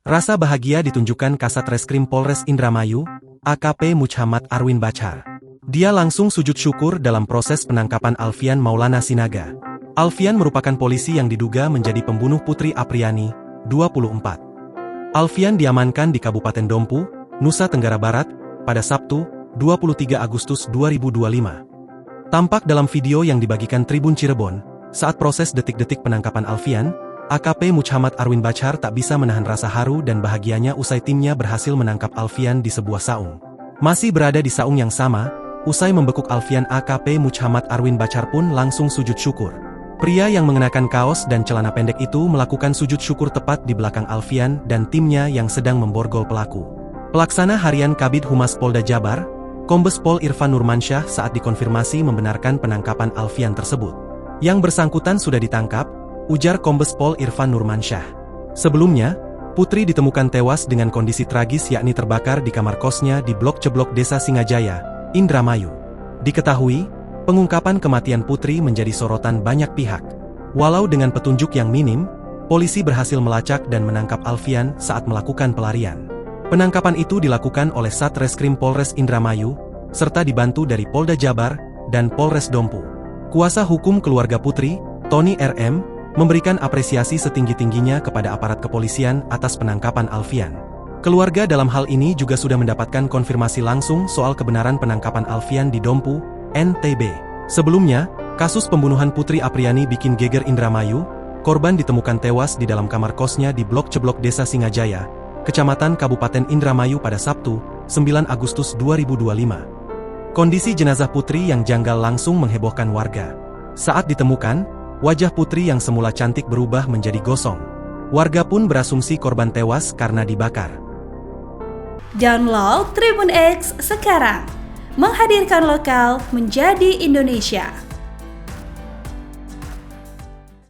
Rasa bahagia ditunjukkan Kasat Reskrim Polres Indramayu, AKP Muhammad Arwin Bachar. Dia langsung sujud syukur dalam proses penangkapan Alfian Maulana Sinaga. Alfian merupakan polisi yang diduga menjadi pembunuh Putri Apriani, 24. Alfian diamankan di Kabupaten Dompu, Nusa Tenggara Barat, pada Sabtu, 23 Agustus 2025. Tampak dalam video yang dibagikan Tribun Cirebon, saat proses detik-detik penangkapan Alfian, AKP Muhammad Arwin Bachar tak bisa menahan rasa haru dan bahagianya usai timnya berhasil menangkap Alfian di sebuah saung. Masih berada di saung yang sama, usai membekuk Alfian, AKP Muhammad Arwin Bachar pun langsung sujud syukur. Pria yang mengenakan kaos dan celana pendek itu melakukan sujud syukur tepat di belakang Alfian dan timnya yang sedang memborgol pelaku. Pelaksana Harian Kabid Humas Polda Jabar, Kombes Pol Irfan Nurmansyah saat dikonfirmasi membenarkan penangkapan Alfian tersebut. Yang bersangkutan sudah ditangkap, ujar Kombes Pol Irfan Nurmansyah. Sebelumnya, Putri ditemukan tewas dengan kondisi tragis yakni terbakar di kamar kosnya di Blok Ceblok Desa Singajaya, Indramayu. Diketahui, pengungkapan kematian Putri menjadi sorotan banyak pihak. Walau dengan petunjuk yang minim, polisi berhasil melacak dan menangkap Alfian saat melakukan pelarian. Penangkapan itu dilakukan oleh Satreskrim Polres Indramayu, serta dibantu dari Polda Jabar dan Polres Dompu. Kuasa hukum keluarga Putri, Tony RM, memberikan apresiasi setinggi-tingginya kepada aparat kepolisian atas penangkapan Alfian. Keluarga dalam hal ini juga sudah mendapatkan konfirmasi langsung soal kebenaran penangkapan Alfian di Dompu, NTB. Sebelumnya, kasus pembunuhan Putri Apriani bikin geger Indramayu. Korban ditemukan tewas di dalam kamar kosnya di Blok Ceblok Desa Singajaya, Kecamatan Kabupaten Indramayu pada Sabtu, 9 Agustus 2025. Kondisi jenazah Putri yang janggal langsung menghebohkan warga. Saat ditemukan, wajah Putri yang semula cantik berubah menjadi gosong. Warga pun berasumsi korban tewas karena dibakar. Download Tribun X sekarang, menghadirkan lokal menjadi Indonesia.